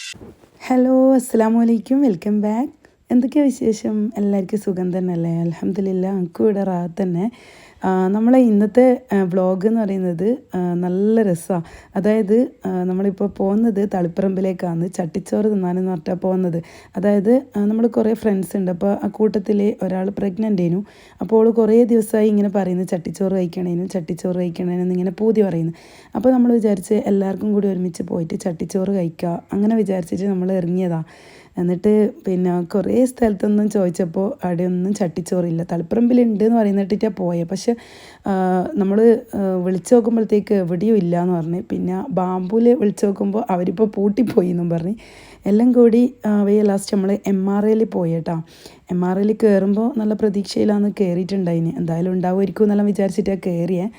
Hello, അസ്സലാമു അലൈക്കും. Welcome back. എന്തൊക്കെയാണ് വിശേഷം? എല്ലാവർക്കും സുഖം തന്നെയല്ലേ? അൽഹംദുലില്ലാ, എനിക്കും ഇവിടെ റാഹത്ത് തന്നെ. നമ്മളെ ഇന്നത്തെ വ്ളോഗ് എന്ന് പറയുന്നത് നല്ല രസമാണ്. അതായത് നമ്മളിപ്പോൾ പോകുന്നത് തളിപ്പറമ്പിലേക്കാണ് ചട്ടിച്ചോറ് തിന്നാനെന്ന് പറഞ്ഞിട്ടാണ് പോകുന്നത്. അതായത് നമ്മൾ കുറേ ഫ്രണ്ട്സ് ഉണ്ട്. അപ്പോൾ ആ കൂട്ടത്തിൽ ഒരാൾ പ്രഗ്നൻ്റ് ആയിരുന്നു. അപ്പോൾ അവൾ കുറേ ദിവസമായി ഇങ്ങനെ പറയുന്നു ചട്ടിച്ചോറ് കഴിക്കണേനും ചട്ടിച്ചോറ് കഴിക്കണേനും ഇങ്ങനെ പൂതി പറയുന്നു. അപ്പോൾ നമ്മൾ വിചാരിച്ച് എല്ലാവർക്കും കൂടി ഒരുമിച്ച് പോയിട്ട് ചട്ടിച്ചോറ് കഴിക്കുക അങ്ങനെ വിചാരിച്ചിട്ട് നമ്മൾ ഇറങ്ങിയതാണ്. എന്നിട്ട് പിന്നെ കുറേ സ്ഥലത്തൊന്നും ചോദിച്ചപ്പോൾ അവിടെയൊന്നും ചട്ടിച്ചോറില്ല. തളിപ്പറമ്പിലുണ്ട് എന്ന് പറയുന്നിട്ടാണ് പോയത്. പക്ഷെ നമ്മൾ വിളിച്ചു നോക്കുമ്പോഴത്തേക്ക് എവിടെയും ഇല്ല എന്ന് പറഞ്ഞ്. പിന്നെ ബാംബൂല് വിളിച്ചു നോക്കുമ്പോൾ അവരിപ്പോൾ പൂട്ടിപ്പോയി എന്നും പറഞ്ഞ്. എല്ലാം കൂടി ലാസ്റ്റ് നമ്മൾ MRAയിൽ പോയി കേട്ടോ. MRAയിൽ കയറുമ്പോൾ നല്ല പ്രതീക്ഷയിലാണ് കയറിയിട്ടുണ്ടായിന്. എന്തായാലും ഉണ്ടാവുമായിരിക്കും എന്നെല്ലാം വിചാരിച്ചിട്ടാണ് കയറിയത്.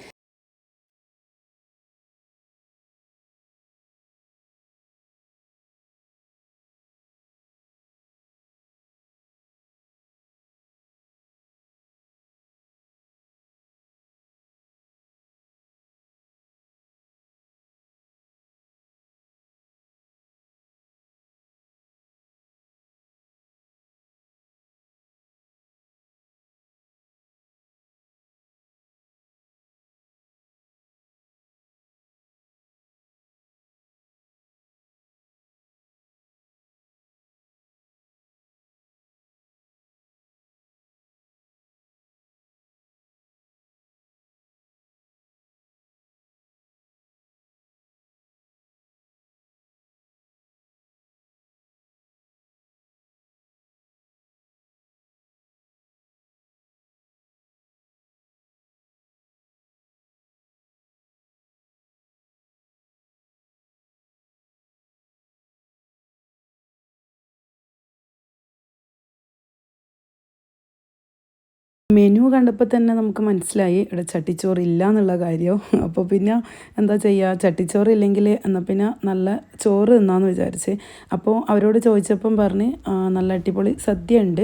മെനു കണ്ടപ്പോൾ തന്നെ നമുക്ക് മനസ്സിലായി ഇവിടെ ചട്ടിച്ചോറ് ഇല്ല എന്നുള്ള കാര്യം. അപ്പോൾ പിന്നെ എന്താ ചെയ്യുക, ചട്ടിച്ചോറ് ഇല്ലെങ്കിൽ എന്നാൽ പിന്നെ നല്ല ചോറ് തിന്നാന്ന് വിചാരിച്ച്. അപ്പോൾ അവരോട് ചോദിച്ചപ്പം പറഞ്ഞ് നല്ല അടിപൊളി സദ്യ ഉണ്ട്,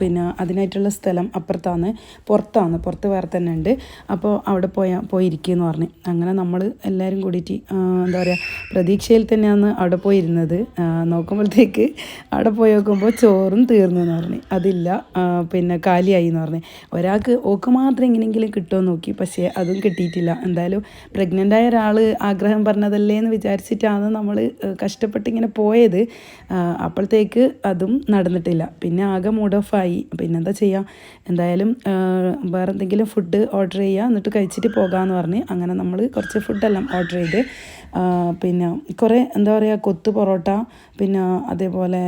പിന്നെ അതിനായിട്ടുള്ള സ്ഥലം അപ്പുറത്താണ്, പുറത്ത് വേറെ തന്നെ ഉണ്ട്, അപ്പോൾ അവിടെ പോയിരിക്കുമെന്ന് പറഞ്ഞ്. അങ്ങനെ നമ്മൾ എല്ലാവരും കൂടിയിട്ട് എന്താ പറയുക പ്രതീക്ഷയിൽ തന്നെയാണ് അവിടെ പോയിരുന്നത്. നോക്കുമ്പോഴത്തേക്ക് അവിടെ പോയി നോക്കുമ്പോൾ ചോറും തീർന്നു എന്ന് പറഞ്ഞ്. അതില്ല, പിന്നെ കാലിയായി എന്ന് പറഞ്ഞ്. ഒരാൾക്ക് ഓക്ക് മാത്രം എങ്ങനെയെങ്കിലും കിട്ടുമോ നോക്കി, പക്ഷേ അതും കിട്ടിയിട്ടില്ല. എന്തായാലും പ്രഗ്നൻ്റായ ഒരാൾ ആഗ്രഹം പറഞ്ഞതല്ലേ എന്ന് വിചാരിച്ചിട്ടാണ് നമ്മൾ കഷ്ടപ്പെട്ടിങ്ങനെ പോയത്. അപ്പോഴത്തേക്ക് അതും നടന്നിട്ടില്ല. പിന്നെ ആകെ മൂഡ് ഓഫായി. പിന്നെന്താ ചെയ്യുക, എന്തായാലും വേറെ എന്തെങ്കിലും ഫുഡ് ഓർഡർ ചെയ്യുക, എന്നിട്ട് കഴിച്ചിട്ട് പോകാമെന്ന് പറഞ്ഞ്. അങ്ങനെ നമ്മൾ കുറച്ച് ഫുഡെല്ലാം ഓർഡർ ചെയ്ത് പിന്നെ കുറേ എന്താ പറയുക കൊത്തു പൊറോട്ട, പിന്നെ അതേപോലെ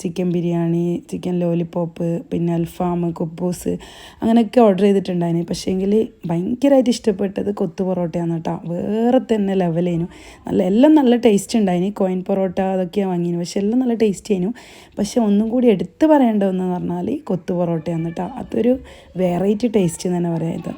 ചിക്കൻ ബിരിയാണി, ചിക്കൻ ലോലിപോപ്പ്, പിന്നെ അൽഫാം, കുബൂസ് അങ്ങനെയൊക്കെ ഓർഡർ ചെയ്തിട്ടുണ്ടായിന്. പക്ഷേങ്കിൽ ഭയങ്കരമായിട്ട് ഇഷ്ടപ്പെട്ടത് കൊത്തു പൊറോട്ടയാണ് കേട്ടോ. വേറെ തന്നെ ലെവലേനു. എല്ലാം നല്ല ടേസ്റ്റ് ഉണ്ടായിന്. കോയിൻ പൊറോട്ട അതൊക്കെയാണ് വാങ്ങിന്, പക്ഷെ എല്ലാം നല്ല ടേസ്റ്റ് ആയിരുന്നു. പക്ഷെ ഒന്നും കൂടി എടുത്ത് പറയേണ്ടതെന്ന് പറഞ്ഞാൽ കൊത്തു പൊറോട്ടയാണ് കേട്ടോ. അതൊരു വെറൈറ്റി ടേസ്റ്റ് എന്ന് തന്നെ പറയാം ഇത്.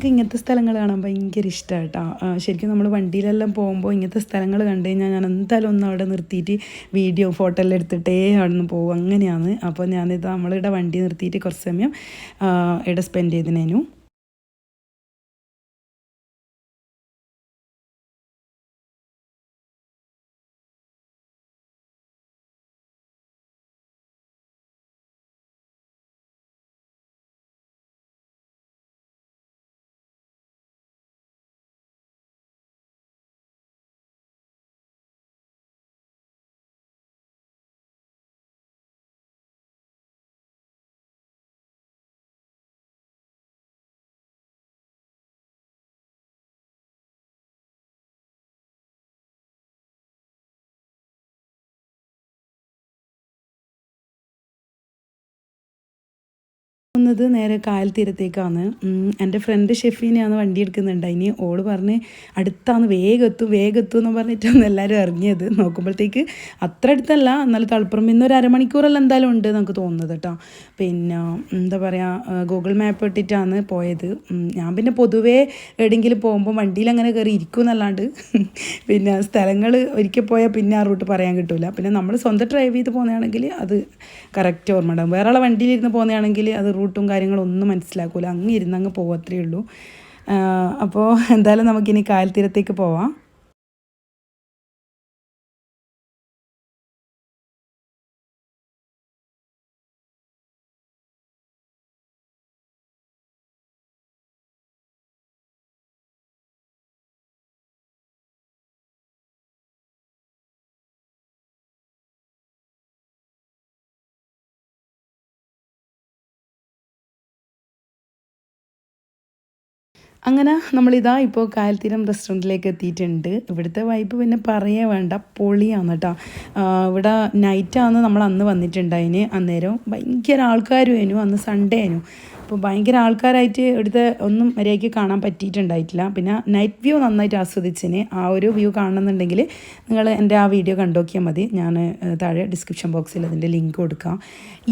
എനിക്ക് ഇങ്ങനത്തെ സ്ഥലങ്ങൾ കാണാൻ ഭയങ്കര ഇഷ്ടമാണ് കേട്ടോ. ശരിക്കും നമ്മൾ വണ്ടിയിലെല്ലാം പോകുമ്പോൾ ഇങ്ങനത്തെ സ്ഥലങ്ങൾ കണ്ടു കഴിഞ്ഞാൽ ഞാൻ എന്തായാലും ഒന്ന് അവിടെ നിർത്തിയിട്ട് വീഡിയോ ഫോട്ടോ എല്ലാം എടുത്തിട്ടേ അവിടെ നിന്ന് പോകും. അങ്ങനെയാണ്. അപ്പോൾ ഞാനിത് നമ്മളിവിടെ വണ്ടി നിർത്തിയിട്ട് കുറച്ച് സമയം ഇവിടെ സ്പെൻഡ് ചെയ്തിനേനു. പോകുന്നത് നേരെ കായൽ തീരത്തേക്കാണ്. എൻ്റെ ഫ്രണ്ട് ഷെഫീനെയാണ് വണ്ടി എടുക്കുന്നുണ്ട്. അതിന് ഓള് പറഞ്ഞ് അടുത്താണ്, വേഗത്തു എന്ന് പറഞ്ഞിട്ടാണ് എല്ലാവരും ഇറങ്ങിയത്. നോക്കുമ്പോഴത്തേക്ക് അത്ര അടുത്തല്ല, എന്നാലും തളിപ്പുറമ്പിൽ നിന്ന് ഒരു അരമണിക്കൂറെല്ലാം എന്തായാലും ഉണ്ട് നമുക്ക് തോന്നുന്നത് കേട്ടോ. പിന്നെ എന്താ പറയുക, ഗൂഗിൾ മാപ്പ് ഇട്ടിട്ടാണ് പോയത്. ഞാൻ പിന്നെ പൊതുവേ എവിടെയെങ്കിലും പോകുമ്പോൾ വണ്ടിയിൽ അങ്ങനെ കയറി ഇരിക്കും എന്നല്ലാണ്ട് പിന്നെ സ്ഥലങ്ങൾ ഒരിക്കൽ പോയാൽ പിന്നെ ആ റൂട്ട് പറയാൻ കിട്ടില്ല. പിന്നെ നമ്മൾ സ്വന്തം ഡ്രൈവ് ചെയ്ത് പോകുന്നതാണെങ്കിൽ അത് കറക്റ്റ് ഓർമ്മ ഉണ്ടാകും. വേറെ ആളെ വണ്ടിയിലിരുന്ന് പോകുന്നതാണെങ്കിൽ അത് റൂട്ടും കാര്യങ്ങളും ഒന്നും മനസ്സിലാക്കില്ല, അങ്ങ് ഇരുന്ന് അങ്ങ് പോകത്രേ ഉള്ളൂ. അപ്പോൾ എന്തായാലും നമുക്കിനി കായൽ തീരത്തേക്ക് പോവാം. അങ്ങനെ നമ്മളിതാ ഇപ്പോൾ കായൽത്തീരം റെസ്റ്റോറൻറ്റിലേക്ക് എത്തിയിട്ടുണ്ട്. ഇവിടുത്തെ വൈബ് പിന്നെ പറയേ വേണ്ട, പൊളിയാണ് കേട്ടോ. ഇവിടെ നൈറ്റാണ് നമ്മൾ അന്ന് വന്നിട്ടുണ്ടായിന്. അന്നേരം ഭയങ്കര ആൾക്കാരും അന്ന് സൺഡേ ആയിരുന്നു. അപ്പോൾ ഭയങ്കര ആൾക്കാരായിട്ട് ഇവിടുത്തെ ഒന്നും മര്യാദയ്ക്ക് കാണാൻ പറ്റിയിട്ടുണ്ടായിട്ടില്ല. പിന്നെ നൈറ്റ് വ്യൂ നന്നായിട്ട് ആസ്വദിച്ചിന്. ആ ഒരു വ്യൂ കാണുന്നുണ്ടെങ്കിൽ നിങ്ങൾ എൻ്റെ ആ വീഡിയോ കണ്ടോക്കിയാൽ മതി. ഞാൻ താഴെ ഡിസ്ക്രിപ്ഷൻ ബോക്സിൽ അതിൻ്റെ ലിങ്ക് കൊടുക്കാം.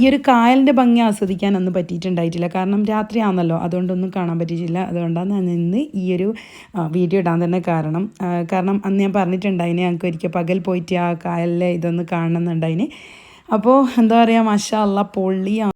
ഈ ഒരു കായലിൻ്റെ ഭംഗി ആസ്വദിക്കാൻ ഒന്നും പറ്റിയിട്ടുണ്ടായിട്ടില്ല, കാരണം രാത്രിയാണല്ലോ, അതുകൊണ്ടൊന്നും കാണാൻ പറ്റിയിട്ടില്ല. അതുകൊണ്ടാണ് ഞാൻ ഇന്ന് ഈ ഒരു വീഡിയോ ഇടാൻ തന്നെ കാരണം അന്ന് ഞാൻ പറഞ്ഞിട്ടുണ്ടായിന് ഞങ്ങൾക്ക് ഒരിക്കൽ പകൽ പോയിട്ട് ആ കായലിലെ ഇതൊന്ന് കാണണമെന്നുണ്ടായിന്. അപ്പോൾ എന്താ പറയുക, മാഷാ അല്ലാ, പൊള്ളിയാണ്.